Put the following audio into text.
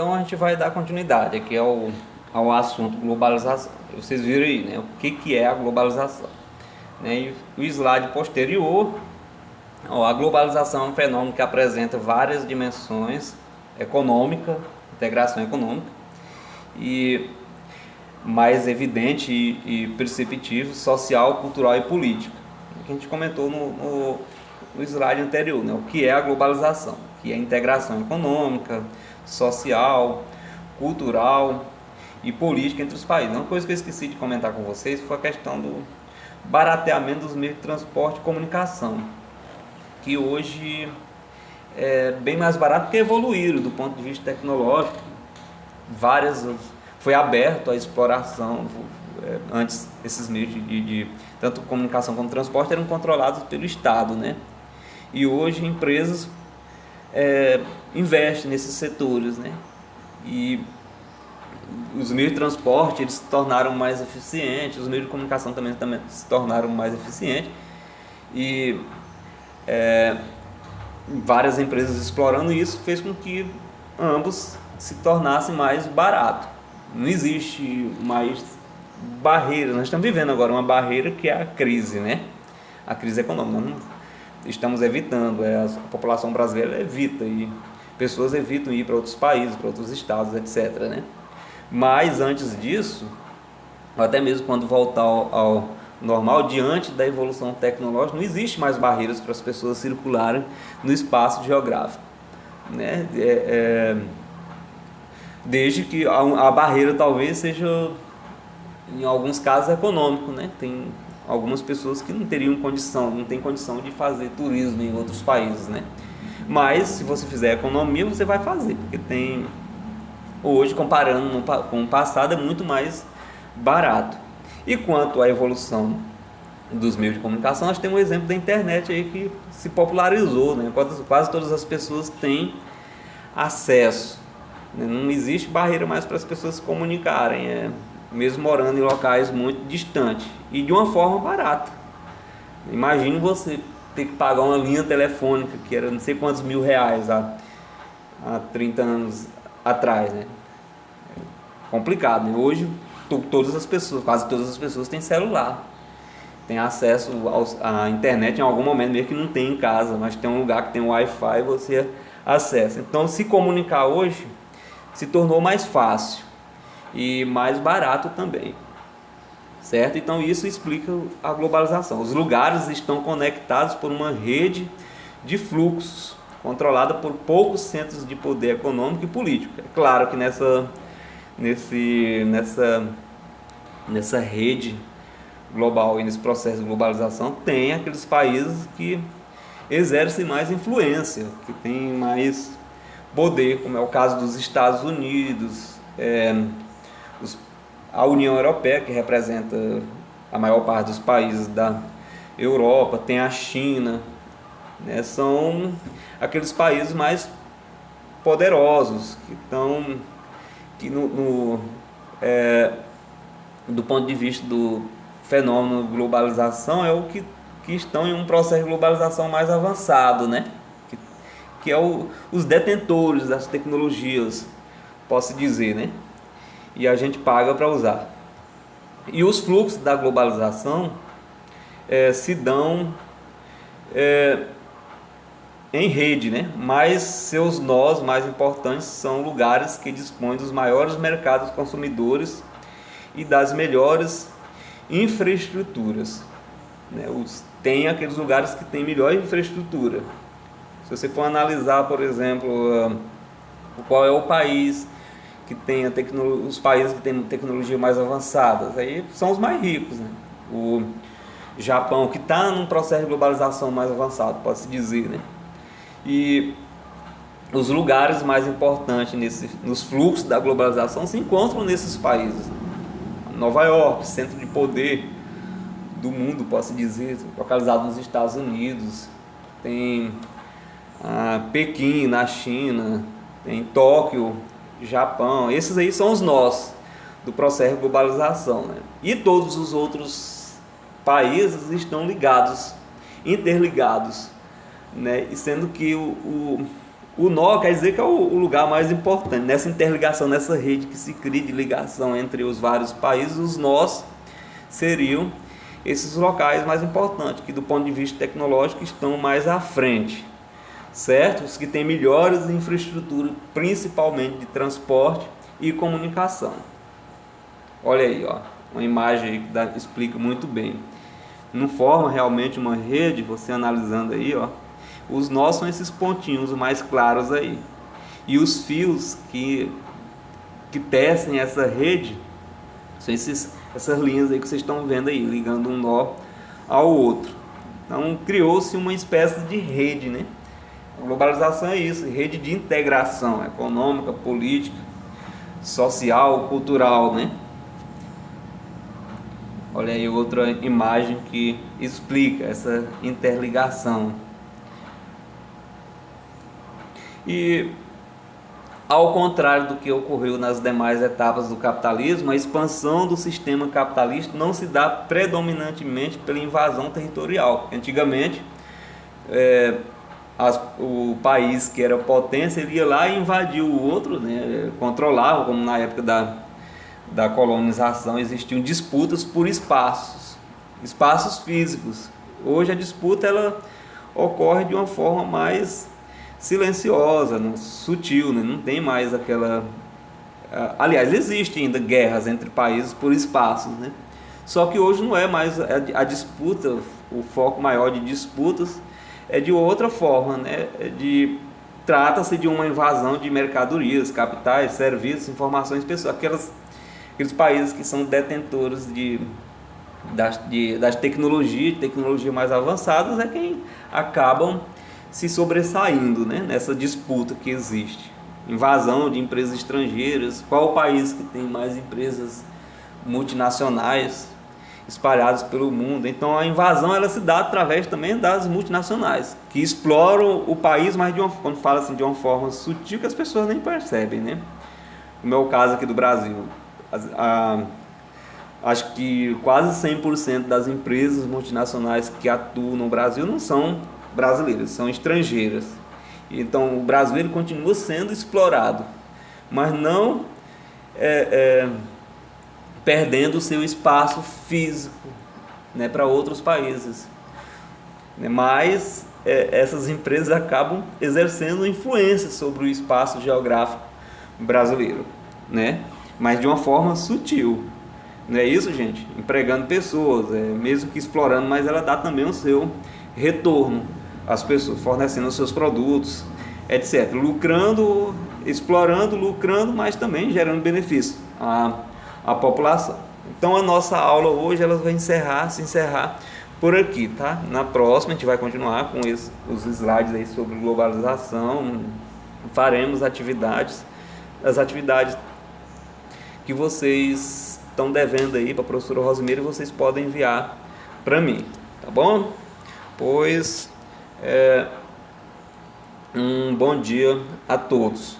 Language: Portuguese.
Então a gente vai dar continuidade aqui ao assunto globalização. Vocês viram aí, né, o que é a globalização. Né? E o slide posterior, a globalização é um fenômeno que apresenta várias dimensões: econômica, integração econômica, e mais evidente e perceptível, social, cultural e política, que a gente comentou no slide anterior, né? O que é a globalização, que é a integração econômica, social, cultural e política entre os países. Uma coisa que eu esqueci de comentar com vocês foi a questão do barateamento dos meios de transporte e comunicação, que hoje é bem mais barato, porque evoluíram do ponto de vista tecnológico. Foi aberto à exploração. Antes esses meios de tanto comunicação como transporte eram controlados pelo Estado, né? E hoje empresas investem nesses setores, né? E os meios de transporte eles se tornaram mais eficientes, os meios de comunicação também se tornaram mais eficientes, e várias empresas explorando isso fez com que ambos se tornassem mais barato. Não existe mais barreira. Nós estamos vivendo agora uma barreira que é a crise, né? A crise econômica. Nós não estamos evitando, a população brasileira evita, e pessoas evitam ir para outros países, para outros estados, etc., né? Mas antes disso, até mesmo quando voltar ao normal, diante da evolução tecnológica, não existe mais barreiras para as pessoas circularem no espaço geográfico, né? Desde que a barreira talvez seja, em alguns casos, econômico, né? Tem algumas pessoas que não teriam condição, não tem condição de fazer turismo em outros países, né? Mas se você fizer economia, você vai fazer, porque tem hoje, comparando com o passado, é muito mais barato. E quanto à evolução dos meios de comunicação, nós temos um exemplo da internet aí que se popularizou, né? Quase todas as pessoas têm acesso, né? Não existe barreira mais para as pessoas se comunicarem, mesmo morando em locais muito distantes e de uma forma barata. Imagine você ter que pagar uma linha telefônica que era não sei quantos mil reais há 30 anos atrás, né? Complicado, né? Hoje quase todas as pessoas têm celular, têm acesso à internet em algum momento, mesmo que não tem em casa, mas tem um lugar que tem Wi-Fi e você acessa. Então se comunicar hoje se tornou mais fácil e mais barato também, certo? Então isso explica a globalização. Os lugares estão conectados por uma rede de fluxos controlada por poucos centros de poder econômico e político. É claro que nessa rede global e nesse processo de globalização tem aqueles países que exercem mais influência, que têm mais poder, como é o caso dos Estados Unidos, a União Europeia, que representa a maior parte dos países da Europa, tem a China, né? São aqueles países mais poderosos que estão do ponto de vista do fenômeno globalização, é o que estão em um processo de globalização mais avançado, né? Que é os detentores das tecnologias, posso dizer, né? E a gente paga para usar. E os fluxos da globalização se dão em rede, né? Mas seus nós mais importantes são lugares que dispõem dos maiores mercados consumidores e das melhores infraestruturas, né? Tem aqueles lugares que têm melhor infraestrutura. Se você for analisar, por exemplo, qual é o país que tem os países que têm tecnologia mais avançada, aí são os mais ricos, né? O Japão, que está num processo de globalização mais avançado, pode-se dizer, né? E os lugares mais importantes nos fluxos da globalização se encontram nesses países. Nova York, centro de poder do mundo, posso dizer, localizado nos Estados Unidos. Tem Pequim, na China. Tem Tóquio, Japão. Esses aí são os nós do processo de globalização, né? E todos os outros países estão ligados, interligados, né? E sendo que O nó quer dizer que é o lugar mais importante. Nessa interligação, nessa rede que se cria de ligação entre os vários países, os nós seriam esses locais mais importantes, que do ponto de vista tecnológico estão mais à frente, certo? Os que têm melhores infraestrutura, principalmente de transporte e comunicação. Olha aí, ó, uma imagem aí que explica muito bem. Não forma realmente uma rede, você analisando aí, ó, os nós são esses pontinhos mais claros aí. E os fios que tecem essa rede são essas linhas aí que vocês estão vendo aí, ligando um nó ao outro. Então criou-se uma espécie de rede, né? A globalização é isso, rede de integração econômica, política, social, cultural, né? Olha aí outra imagem que explica essa interligação. E ao contrário do que ocorreu nas demais etapas do capitalismo, a expansão do sistema capitalista não se dá predominantemente pela invasão territorial. Antigamente, o país que era potência, ele ia lá e invadia o outro, né? Controlava, como na época da colonização existiam disputas por espaços físicos. Hoje a disputa ela ocorre de uma forma mais silenciosa, sutil, né? Não tem mais aquela... Aliás, existem ainda guerras entre países por espaços, né? Só que hoje não é mais a disputa, o foco maior de disputas é de outra forma, né? Trata-se de uma invasão de mercadorias, capitais, serviços, informações pessoais, aqueles países que são detentores das tecnologias mais avançadas é quem acabam se sobressaindo, né, nessa disputa que existe. Invasão de empresas estrangeiras, qual o país que tem mais empresas multinacionais espalhadas pelo mundo? Então a invasão ela se dá através também das multinacionais, que exploram o país, mas quando fala assim, de uma forma sutil que as pessoas nem percebem, né? Como é o caso aqui do Brasil. Acho que quase 100% das empresas multinacionais que atuam no Brasil não são brasileiras, são estrangeiras. Então o brasileiro continua sendo explorado, mas não perdendo o seu espaço físico, né, para outros países, né? Mas essas empresas acabam exercendo influência sobre o espaço geográfico brasileiro, né? Mas de uma forma sutil. Não é isso, gente? Empregando pessoas, mesmo que explorando, mas ela dá também o seu retorno às pessoas, fornecendo os seus produtos, etc. Lucrando, explorando, lucrando, mas também gerando benefício à população. Então a nossa aula hoje ela vai se encerrar por aqui, tá? Na próxima a gente vai continuar com os slides aí sobre globalização, faremos as atividades que vocês estão devendo aí para a professora Rosimeira e vocês podem enviar para mim, tá bom? Pois um bom dia a todos.